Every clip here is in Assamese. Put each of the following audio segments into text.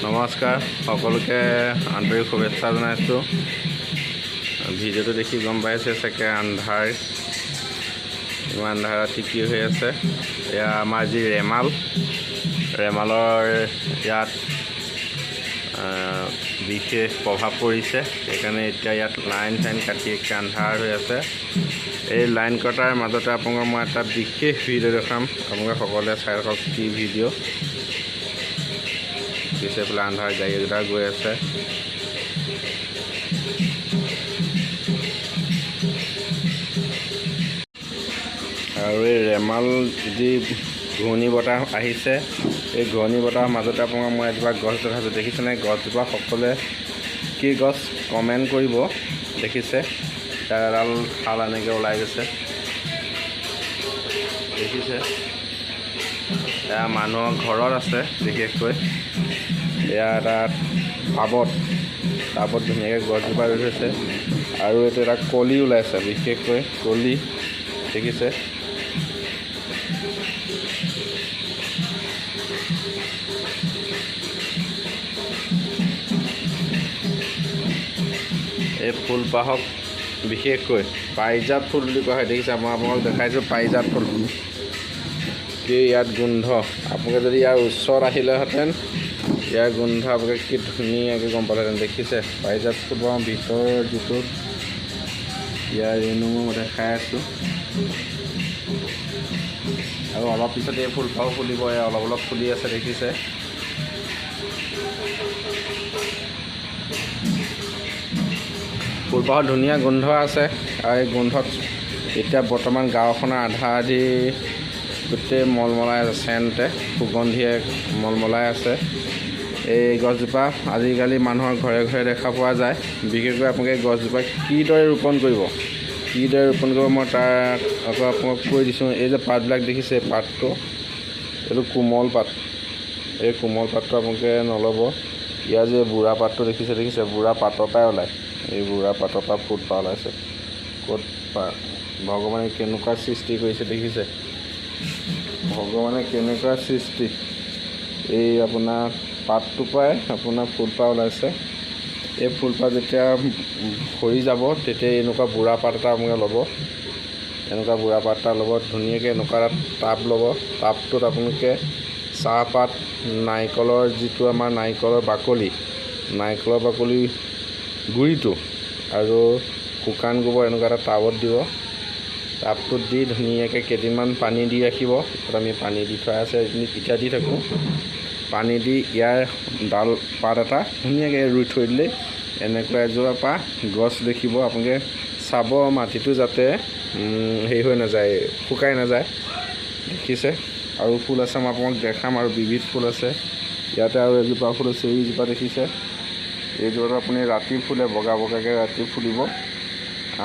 নমস্কাৰ সকলোকে আন্তৰিক শুভেচ্ছা জনাইছোঁ। ভিডিঅ'টো দেখি গম পাইছে চাগে আন্ধাৰ, ইমান আন্ধাৰ ৰাতি কি হৈ আছে। এয়া আমাৰ যি ৰেমালৰ ইয়াত বিশেষ প্ৰভাৱ পৰিছে, সেইকাৰণে এতিয়া ইয়াত লাইন কাটি আন্ধাৰ হৈ আছে। এই লাইন কটাৰ মাজতে আপোনালোকক মই এটা বিশেষ ভিডিঅ' দেখাম, আপোনালোকে সকলোৱে চাই থাকক কি ভিডিঅ'। পিছে পেলাই আন্ধাৰ গাড়ীকেইটা গৈ আছে। আৰু এই ৰেমাল যি ঘূৰ্ণী বতাহ আহিছে, এই ঘূৰ্ণী বতাহৰ মাজতে আপোনাক মই এজোপা গছ দেখাইছোঁ। দেখিছেনে গছজোপা? সকলোৱে কি গছ কমেণ্ট কৰিব। দেখিছে এডাল শাল এনেকৈ ওলাই গৈছে, দেখিছে? এয়া মানুহৰ ঘৰত আছে বিশেষকৈ। এয়া এটা টাবত ধুনীয়াকৈ গছজোপা ৰুই থৈছে। আৰু এইটো এটা কলি ওলাইছে, বিশেষকৈ কলি, দেখিছে? এই ফুলপাহক বিশেষকৈ পাৰিজাত ফুল বুলি কোৱা হয়। দেখিছে? মই আপোনালোকক দেখাইছোঁ পাৰিজাত ফুল। কি ইয়াত গোন্ধ! আপোনালোকে যদি ইয়াৰ ওচৰত আহিলেহেঁতেন, ইয়াৰ গোন্ধ আপোনালোকে কি ধুনীয়াকৈ গম পালেহেঁতেন। দেখিছে পাৰিজাত ফুলৰ ভিতৰৰ যিটো ইয়াৰ ৰেণু মই দেখাই আছোঁ। আৰু অলপ পিছত এই ফুলপাহো ফুলিব। অলপ ফুলি আছে, দেখিছে? ফুলপাহত ধুনীয়া গোন্ধ আছে। আৰু এই গোন্ধত এতিয়া বৰ্তমান গাঁওখনৰ আধা আধি গোটেই মলমলাই আছে, চেণ্টে সুগন্ধিয়ে মলমলাই আছে। এই গছজোপা আজিকালি মানুহৰ ঘৰে ঘৰে দেখা পোৱা যায়। বিশেষকৈ আপোনালোকে গছজোপা কিদৰে ৰোপণ কৰিব মই তাৰ আকৌ আপোনাক কৈ দিছোঁ। এই যে পাতবিলাক দেখিছে, পাতটো এইটো কোমল পাত। এই কোমল পাতটো আপোনালোকে নল'ব। ইয়াৰ যে বুঢ়া পাতটো দেখিছে বুঢ়া পাতৰ পৰাই ওলায়। এই বুঢ়া পাতৰ পৰা ফুলপাহ ওলাইছে। ক'ত ভগৱানে কেনেকুৱা সৃষ্টি কৰিছে, দেখিছে? ভগৱানে কেনেকুৱা সৃষ্টি! এই আপোনাৰ পাতটো পৰাই আপোনাৰ ফুলপাহ ওলাইছে। এই ফুলপাহ যেতিয়া সৰি যাব, তেতিয়া এনেকুৱা বুঢ়া পাত এটা আপোনালোকে ল'ব। এনেকুৱা বুঢ়া পাত এটা ল'ব, ধুনীয়াকৈ এনেকুৱা এটা টাব ল'ব। টাবটোত আপোনালোকে চাহপাত, নাৰিকলৰ যিটো আমাৰ নাৰিকলৰ বাকলি গুড়িটো আৰু শুকান গোবৰ এনেকুৱা এটা টাবত দিব। টাবটোত দি ধুনীয়াকৈ কেইদিনমান পানী দি ৰাখিব। আমি পানী দি থোৱা আছে, এতিয়া দি থাকোঁ। পানী দি ইয়াৰ ডাল পাত এটা ধুনীয়াকৈ ৰুই থৈ দিলে এনেকুৱা এজোপা গছ দেখিব। আপোনালোকে চাব মাটিটো যাতে হেৰি হৈ নাযায়, শুকাই নাযায়। দেখিছে? আৰু ফুল আছে, মই আপোনাক দেখাম। আৰু বিবিধ ফুল আছে ইয়াতে। আৰু এজোপা ফুল আছে, এইজোপা দেখিছে? এইজোপাটো আপুনি ৰাতি ফুলে, বগাকৈ ৰাতি ফুলিব,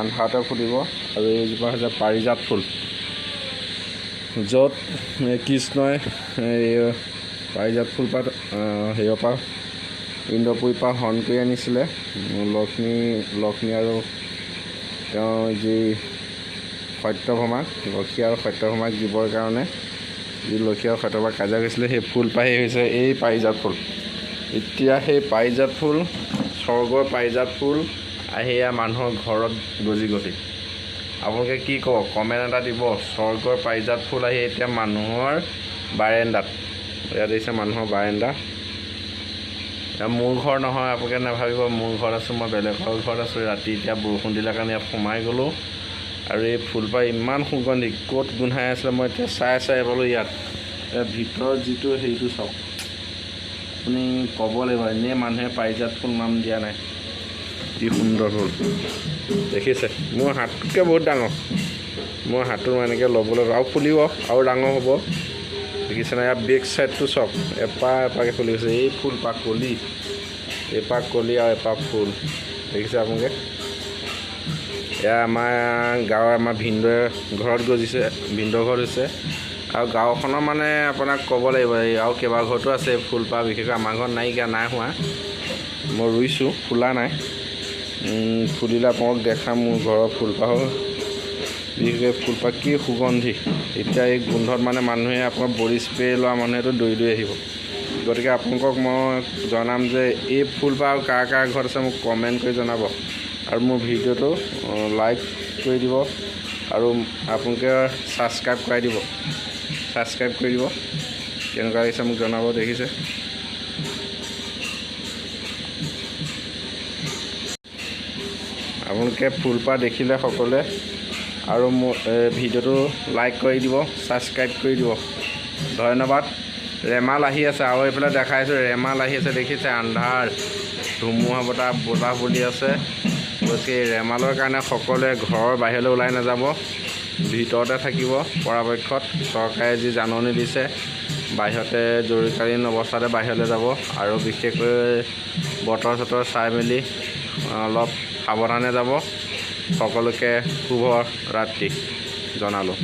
আন্ধাৰতে ফুলিব। আৰু এইজোপা হৈছে পাৰিজাত ফুল, য'ত কৃষ্ণই পাৰিজাত ফুলপাত হেৰিৰ পৰা ইন্দ্ৰপুৰীৰ পৰা হৰণ কৰি আনিছিলে। লক্ষ্মী আৰু তেওঁ যি সত্যভামাক, লক্ষী আৰু সত্যভামাক দিবৰ কাৰণে যি লক্ষী আৰু সত্যভামাক কাজিয়া কৰিছিলে, সেই ফুলপাহেই হৈছে এই পাৰিজাত ফুল। এতিয়া সেই পাৰিজাত ফুল, স্বৰ্গৰ পাৰিজাত ফুল আহি মানুহৰ ঘৰত গজি। আপোনালোকে কি ক'ব? কমেণ্ট এটা দিব। স্বৰ্গৰ পাৰিজাত ফুল আহি এতিয়া মানুহৰ বাৰেণ্ডাত। ইয়াত দেখিছে মানুহৰ বাৰেণ্ডা। মোৰ ঘৰ নহয়, আপোনালোকে নাভাবিব মোৰ ঘৰত আছোঁ, মই বেলেগৰ ঘৰত আছোঁ। ৰাতি এতিয়া বৰষুণ দিলে কাৰণে ইয়াত সোমাই গ'লোঁ। আৰু এই ফুলপাহ ইমান সুগন্ধি, ক'ত গোন্ধাই আছিলে মই এতিয়া চাই পালোঁ। ইয়াত ভিতৰত যিটো হেৰিটো চাওক, আপুনি ক'ব লাগিব। এনেই মানুহে পাৰিজাত ফুল নাম দিয়া নাই। কি সুন্দৰ ফুল, দেখিছে? মোৰ হাতটোতকৈ বহুত ডাঙৰ। মোৰ হাতটো এনেকৈ ল'বলৈ আৰু ফুলিব, আৰু ডাঙৰ হ'ব। দেখিছেনে? ইয়াৰ বেক চাইডটো চাওক, এপাহকৈ ফুলি গৈছে। এই ফুলপাহ কলি, এপাহ কলি আৰু এপাহ ফুল, দেখিছে আপোনালোকে? এয়া আমাৰ গাঁৱৰ ভিনদেউৰ ঘৰত গজিছে, ভিনদেউৰ ঘৰত হৈছে। আৰু গাঁওখনৰ মানে আপোনাক ক'ব লাগিব, আৰু কেইবা ঘৰতো আছে ফুলপাহ। বিশেষকৈ আমাৰ ঘৰত নাই হোৱা। মই ৰুইছোঁ, ফুলা নাই। ফুলিলে আপোনাক দেখাম মোৰ ঘৰৰ ফুলপাহৰ। বিশেষকৈ ফুলপাহ কি সুগন্ধি! এতিয়া এই গোন্ধত মানে মানুহে আপোনাৰ বডি স্প্ৰে লোৱা মানুহেতো দৌৰি আহিব। গতিকে আপোনালোকক মই জনাম যে এই ফুলপাহ আৰু কাৰ কাৰ ঘৰত আছে মোক কমেণ্ট কৰি জনাব আৰু মোৰ ভিডিঅ'টো লাইক কৰি দিব আৰু আপোনালোকে ছাবস্ক্ৰাইব কৰি দিব কেনেকুৱা লাগিছে মোক জনাব। দেখিছে আপোনালোকে ফুলপাহ দেখিলে সকলোৱে আৰু মোৰ ভিডিঅ'টো লাইক কৰি দিব, ছাবস্ক্ৰাইব কৰি দিব। ধন্যবাদ। ৰেমাল আহি আছে আৰু এইফালে দেখাইছোঁ ৰেমাল আহি আছে, দেখিছে আন্ধাৰ ধুমুহা বতাহ বলি আছে। গতিকে ৰেমালৰ কাৰণে সকলোৱে ঘৰৰ বাহিৰলৈ ওলাই নাযাব, ভিতৰতে থাকিব পৰাপক্ষত। চৰকাৰে যি জাননী দিছে বাহিৰতে জৰুৰীকালীন অৱস্থাতে বাহিৰলৈ যাব আৰু বিশেষকৈ বতৰ চতৰ চাই মেলি অলপ সাৱধানে যাব। সকলোকে শুভ ৰাত্ৰি জনালোঁ।